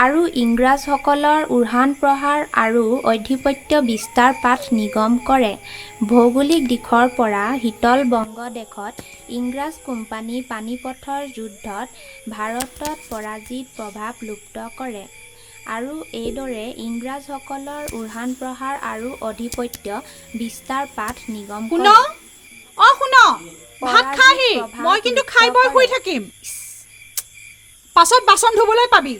আৰু ইংৰাজসকলৰ উৰহান প্ৰহাৰ আৰু অধিপত্য বিস্তাৰ পাঠ নিগম কৰে। ভৌগোলিক দিশৰ পৰা শীতল বংগদেশত ইংৰাজ কোম্পানী পানিপথৰ যুদ্ধত ভাৰতত পৰাজিত প্ৰভাৱ লুপ্ত কৰে আৰু এইদৰে ইংৰাজসকলৰ উৰহান প্ৰহাৰ আৰু অধিপত্য বিস্তাৰ পাঠ নিগম কৰে। শুন ভাত খাহি মই কিন্তু খাই বৈ শুই থাকিম, পাছত বাচন ধুবলৈ পাবি।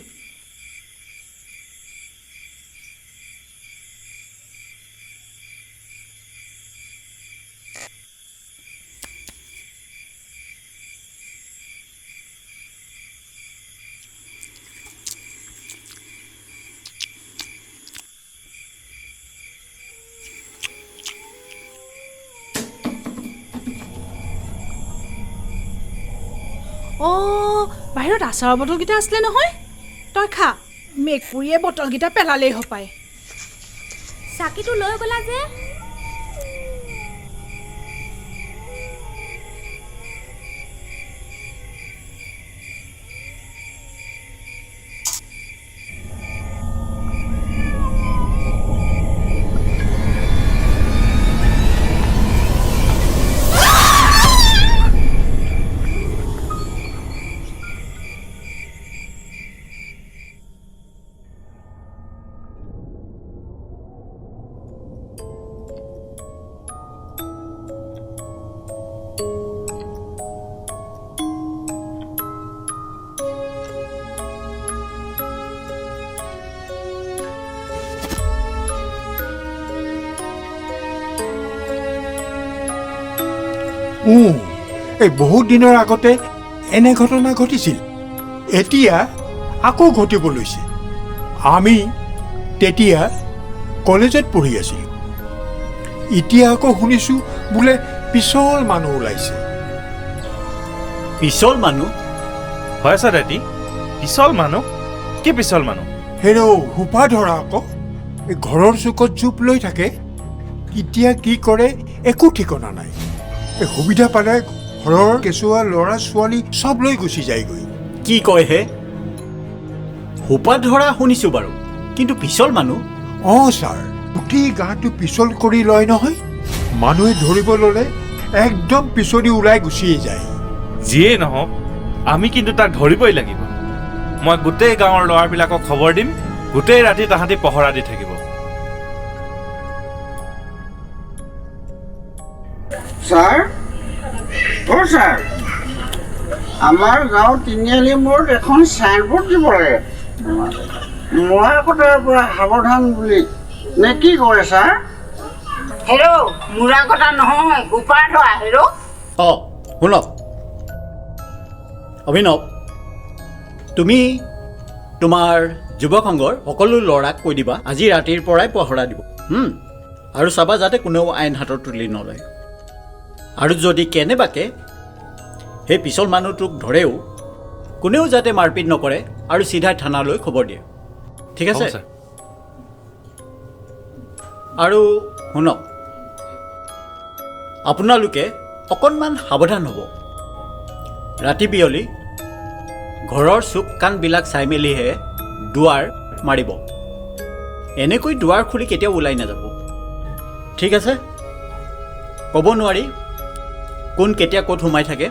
বাহিৰত আচাৰৰ বটলকেইটা আছিলে নহয়, তই খা। মেকুৰীয়ে বটলকেইটা পেলালেই হপায়। চাকিটো লৈ গ'লা যে। এই বহুত দিনৰ আগতে এনে ঘটনা ঘটিছিল, এতিয়া আকৌ ঘটিব লৈছে। আমি তেতিয়া কলেজত পঢ়ি আছিলোঁ, এতিয়া আকৌ শুনিছোঁ বোলে পিছল মানুহ ওলাইছে। পিছল মানুহ? হয় ছাৰ দাদী, পিছল মানুহ? কি পিছল মানুহ? হেৰৌ সোপা ধৰা আকৌ, এই ঘৰৰ চুকত জোপ লৈ থাকে, এতিয়া কি কৰে একো ঠিকনা নাই। এই সুবিধা পালে ঘৰৰ কেঁচুৱা ল'ৰা ছোৱালী চব লৈ গুচি যায়গৈ। কি কয় হে? সোপা ধৰা শুনিছোঁ বাৰু, কিন্তু পিছল মানুহ? ছাৰ, গোটেই গাটো পিছল কৰি লয় নহয়, মানুহে ধৰিব ল'লে একদম পিছলি ওলাই গুচিয়ে যায়। যিয়েই নহওক, আমি কিন্তু তাক ধৰিবই লাগিব। মই গোটেই গাঁৱৰ ল'ৰাবিলাকক খবৰ দিম, গোটেই ৰাতি তাহাঁতি পহৰা দি থাকিব। ছাৰ, ছাৰ, আমাৰ গাঁৱৰ তিনিআলি মূৰত এখন চাইনবোৰ্ড দিব লাগে, মৰা কটাৰ পৰা সাৱধান বুলি নে কি কৰে ছাৰ? হেৰৌ, মূৰা কটা নহয়, গোপাৰ ধৰা। হেৰৌ শুনক অভিনৱ, তুমি তোমাৰ যুৱক সংঘৰ সকলো ল'ৰাক কৈ দিবা আজি ৰাতিৰ পৰাই পহৰা দিব, আৰু চাবা যাতে কোনেও আইন হাতত তুলি নলয়। আৰু যদি কেনেবাকে সেই পিছল মানুহটোক ধৰেও, কোনেও যাতে মাৰপিট নকৰে আৰু চিধাই থানালৈ খবৰ দিয়ে, ঠিক আছে? আৰু শুনক, আপোনালোকে অকণমান সাৱধান হ'ব। ৰাতি বিয়লি ঘৰৰ চুক কাণবিলাক চাই মেলিহে দুৱাৰ মাৰিব, এনেকৈ দুৱাৰ খুলি কেতিয়াও ওলাই নাযাব, ঠিক আছে? ক'ব নোৱাৰি কোন কেতিয়া ক'ত সোমাই থাকে,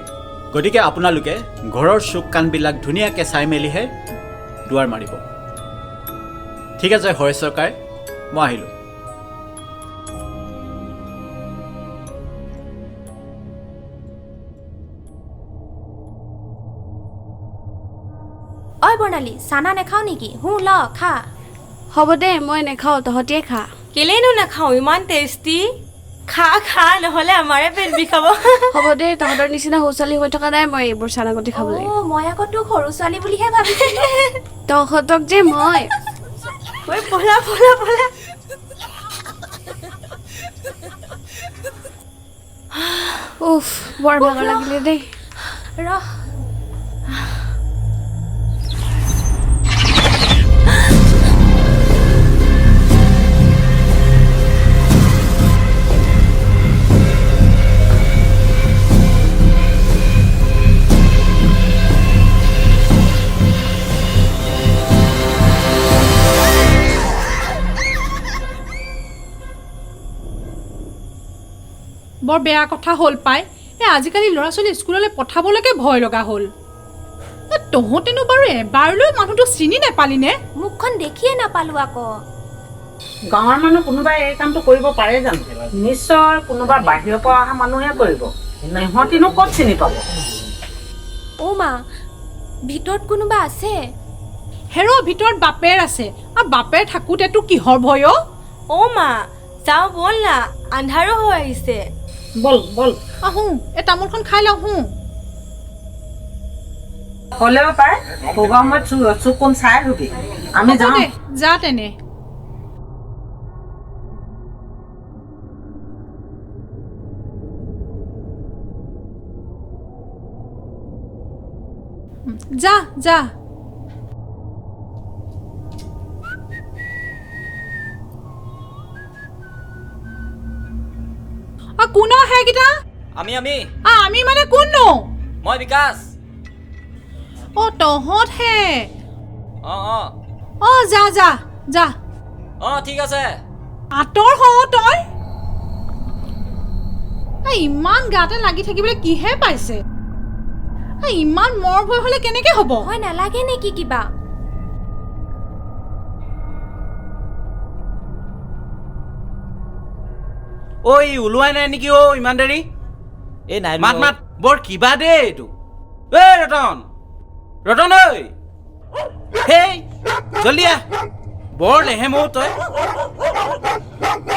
গতিকে আপোনালোকে ঘৰৰ চুক কাণবিলাক ধুনীয়াকৈ চাই মেলিহে দুৱাৰ মাৰিব, ঠিক আছে? হয় চৰকাৰ, মই আহিলোঁ। ঐ বৰ্ণালী, চানা নেখাওঁ নেকি? ল খা। হ'ব দে, মই নেখাওঁ, তহঁতিয়ে খা। কেলেনো নাখাওঁ ইমান টেষ্টি খা খা নহ'লে আমাৰে পেট বিষাব হ'ব দে তহঁতৰ নিচিনা সৰু ছোৱালী হৈ থকা নাই মই এইবোৰ চানাগতি খাবলৈ মই আকৌ তোক সৰু ছোৱালী বুলিহে ভাবিছিলো তহঁতক যে মই ঐ পলা পলা পলা উফ বৰ ভাগৰ লাগিলে দেই ৰহ বৰ বেয়া কথা হ'ল পাই আজিকালি ল'ৰা ছোৱালী স্কুললৈ পঠাবলৈকে ভয় লগা হ'ল তহঁতেনো বাৰু এবাৰলৈ মানুহটো চিনি নাপালিনে মুখখন দেখিয়ে নাপালো আকৌ গাঁৱৰ মানুহ কোনোবাই এই কামটো কৰিব পাৰে জানো নিশ্চয় কোনোবা বাহিৰৰ পৰা অহা মানুহে কৰিব ইহঁতিনো ক'ত চিনি পাব অ' মা ভিতৰত কোনোবা আছে হেৰ ভিতৰত বাপেৰ আছে আৰু বাপেৰ থাকোঁতেতো কিহৰ ভয় অ' মা যাওঁ ব'ল না আন্ধাৰো হৈ আহিছে বল বল আহোঁ এই তামোলখন খাই লওঁ হ'লেও পাই শুবা সময়ত চুক কোন চাই আহিবি আমি যাওঁ দে যা তেনে যা যা কোন সেইকেইটা আমি আমি মানে কোননো মই বিকাশ তহঁত হে অ যা যা যা ঠিক আছে আঁতৰ হ তই ইমান গাতে লাগি থাকিবলৈ কিহে পাইছে ইমান মৰ ভয় হলে কেনেকে হ'ব হয় নালাগে নেকি কিবা ঐ ওলোৱাই নাই নেকি ইমান দেৰি এই নাই মাত মাত বৰ কিবা দে এইটো ৰতন ৰতন ঐ হেই জলদি আহ বৰ লেহেম তই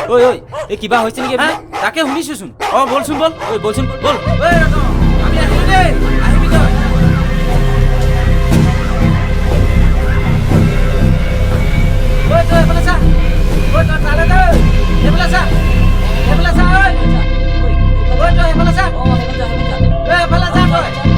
ঐ এই কিবা হৈছে নেকি তাকে শুনিছোচোন বলচোন বল বলচোন বল ৰতন আমি আহিলো দেই আহিবি তই তই এফালে চা তই তালে তই এইফালে চা এইফালে চা তই এইফালে চা এইফালে চা তই এইফালে চা তই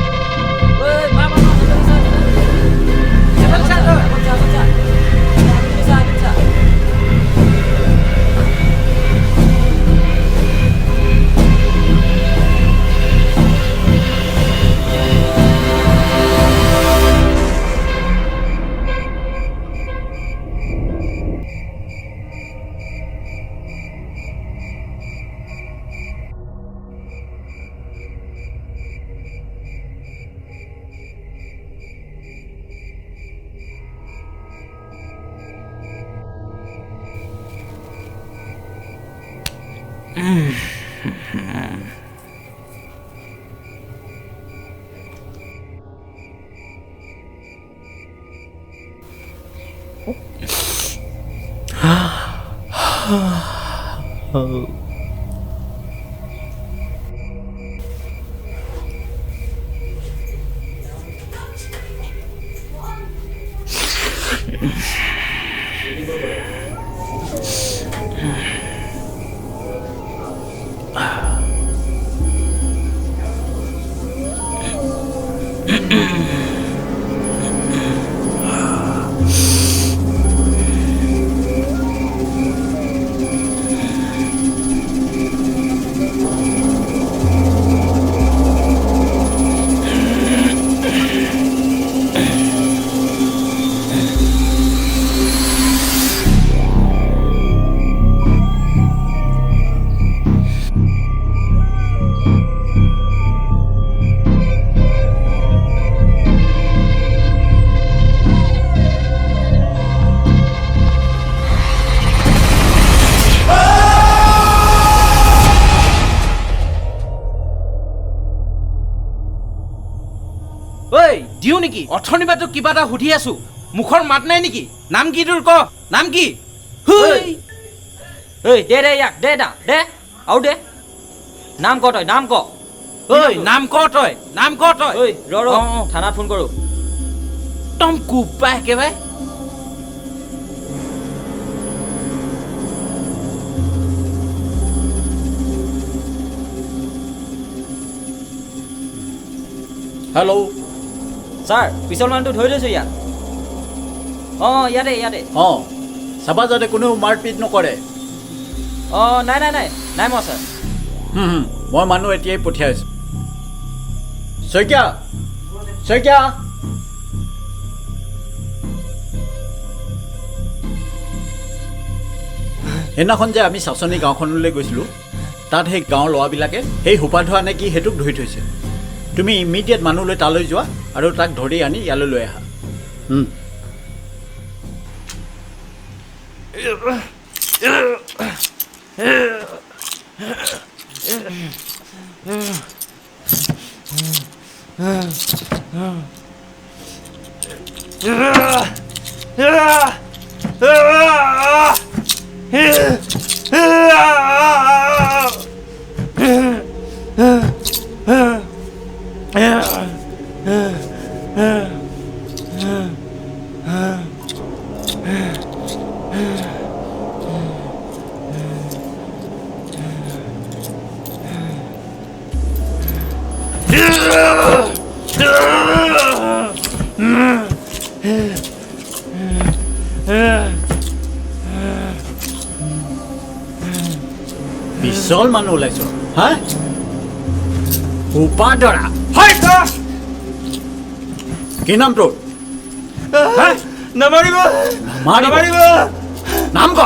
দিও নেকি অথনি বাটো কিবা এটা সুধি আছো মুখৰ মাত নাই নেকি নাম কি তোৰ ক নাম কি ঐ দে দে ইয়াক দে না দে আৰু দে নাম ক তই নাম ক ঐ নাম ক তই নাম ক তই ঐ ৰ থানাত ফোন কৰোঁ একদম কোপা একেবাৰে হেল্ল' ছাৰ পিছল মানুহটো ধৰি লৈছোঁ ইয়াত অঁ ইয়াতে অঁ চাবা যাতে কোনেও মাৰপিট নকৰে অঁ নাই মই ছাৰ মই মানুহ এতিয়াই পঠিয়াইছোঁ শইকীয়া সেইদিনাখন যে আমি চাচনি গাঁওখনলৈ গৈছিলোঁ তাত সেই গাঁৱৰ ল'ৰাবিলাকে সেই সোপা ধৰা নে কি সেইটোক ধৰি থৈছে তুমি ইমিডিয়েট মানুহ লৈ তালৈ যোৱা আৰু তাক ধৰি আনি ইয়ালৈ লৈ আহা বিশাল মানুহ ওলাইছ হা সোপা ধৰা কি নাম তোৰ নামাৰিব নাম ক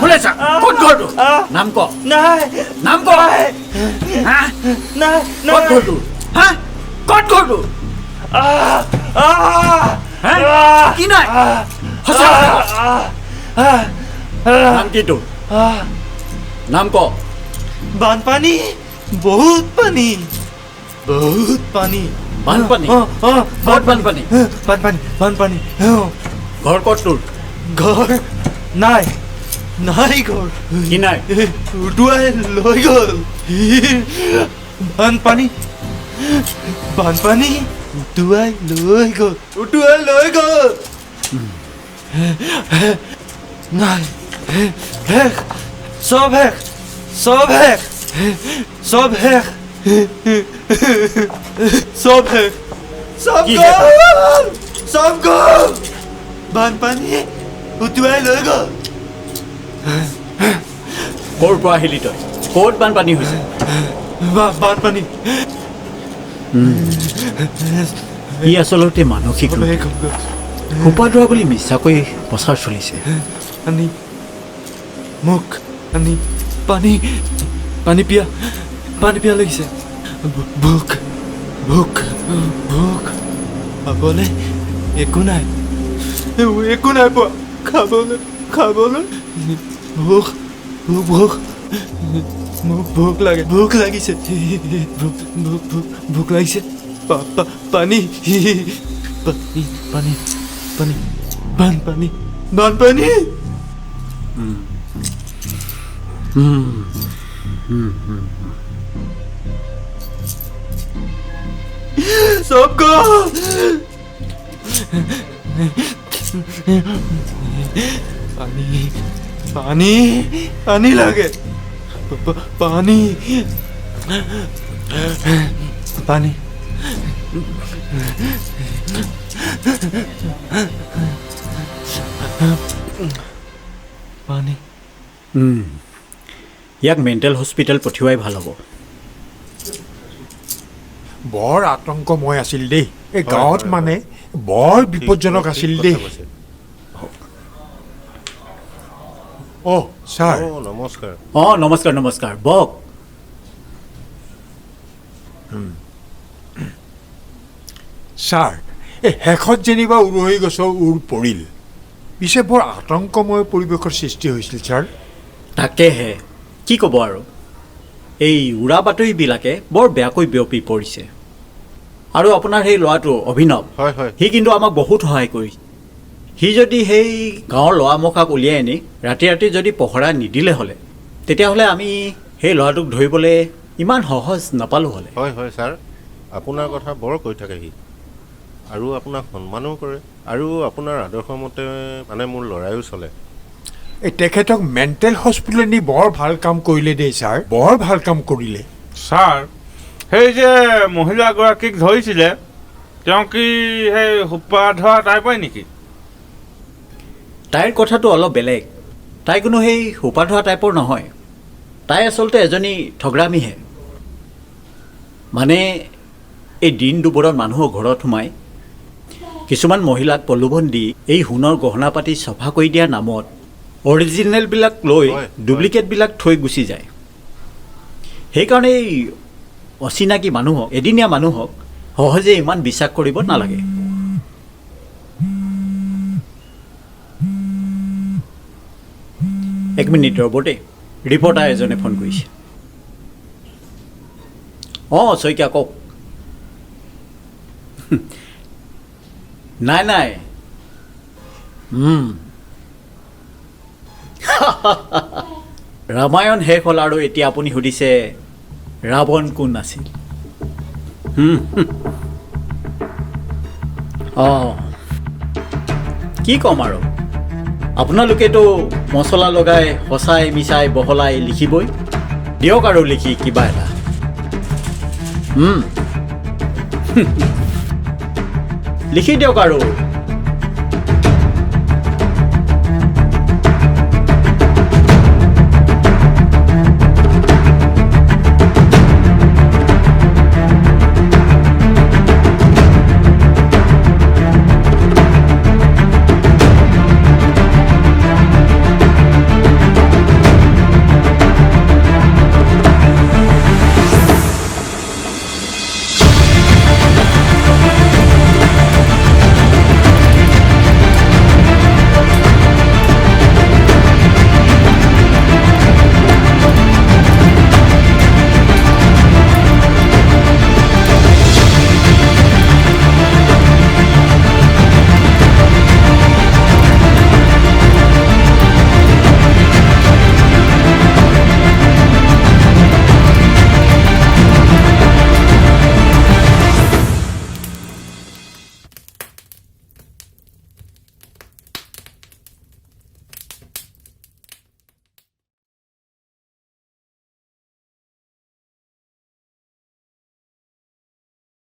শুনেছা ক'ত ঘৰটো নাম ক নাম ক ক'ত ঘৰটো হা ক'ত ঘৰটো কি নাই সঁচা নাম কি তোৰ নাম ক বানপানী বহুত পানী বানপানী ক'ত বানপানী বানপানী ঘৰ ক'ত তোৰ ঘৰ নাই ঘৰ কি নাই উটুৱাই লৈ গ'ল বানপানী উটুৱাই লৈ গ'ল নাই শেষ চব গ'ল বানপানী উটুৱাই লৈ গ'ল ক'ৰ পৰা আহিলি তই ক'ত বানপানী হৈছে বানপানী ই আচলতে মানসিক সোপা ধৰা বুলি মিছাকৈ প্ৰচাৰ চলিছে মোক পানী পিয়া লাগিছে ভোক খাবলৈ একো নাই পোৱা খাবলৈ ভোক মোক ভোক লাগিছে পানী বানপানী চব পানী লাগে পানী ইয়াক মেণ্টেল হস্পিটেল পঠিওৱাই ভাল হ'ব বৰ আতংকময় আছিল দেই এই গাঁৱত মানে বৰ বিপদজনক আছিল দেই ছাৰ নমস্কাৰ বক ছাৰ এই শেষত যেনিবা উৰহি গছৰ উৰ পৰিল পিছে বৰ আতংকময় পৰিৱেশৰ সৃষ্টি হৈছিল ছাৰ তাকেহে কি ক'ব আৰু এই উৰা বাতৰিবিলাকে বৰ বেয়াকৈ বিয়পি পৰিছে আৰু আপোনাৰ সেই ল'ৰাটো অভিনৱ সি কিন্তু আমাক বহুত সহায় কৰিছে সি যদি সেই গাঁৱৰ ল'ৰা মখাক উলিয়াই আনি ৰাতি ৰাতি যদি পহৰা নিদিলে হ'লে তেতিয়াহ'লে আমি সেই ল'ৰাটোক ধৰিবলৈ ইমান সহজ নাপালোঁ হ'লে। হয় হয় ছাৰ, আপোনাৰ কথা বৰ কৈ থাকে সি, আৰু আপোনাক সন্মানো কৰে, আৰু আপোনাৰ আদৰ্শ মতে মানে মোৰ ল'ৰায়ো চলে। এই তেখেতক মেণ্টেল হস্পিটেলত নি বৰ ভাল কাম কৰিলে দেই ছাৰ, বৰ ভাল কাম কৰিলে। ছাৰ, সেই যে মহিলাগৰাকীক ধৰিছিলে তেওঁ কি সেই সোপা ধৰা টাইপই নেকি? তাইৰ কথাটো অলপ বেলেগ। তাই কোনো সেই সোপা ধৰা টাইপৰ নহয়। তাই আচলতে এজনী ঠগৰামীহে। মানে এই দিন দুপৰত মানুহৰ ঘৰত সোমাই কিছুমান মহিলাক প্ৰলোভন দি এই সোণৰ গহনা পাতি চফা কৰি দিয়াৰ নামত অৰিজিনেলবিলাক লৈ ডুপ্লিকেটবিলাক থৈ গুচি যায়। সেইকাৰণে এই অচিনাকি মানুহক, এদিনীয়া মানুহক সহজে ইমান বিশ্বাস কৰিব নালাগে। এক মিনিট ৰ'ব দেই, ৰিপৰ্টাৰ এজনে ফোন কৰিছে। অঁ শইকীয়া কওক। নাই নাই, ৰামায়ণ শেষ হ'ল আৰু এতিয়া আপুনি সুধিছে ৰাৱণ কোন আছিল। অঁ কি ক'ম আৰু, আপোনালোকেতো মচলা লগাই সঁচাই মিছাই বহলাই লিখিবই, দিয়ক আৰু লিখি কিবা এটা। লিখি দিয়ক আৰু।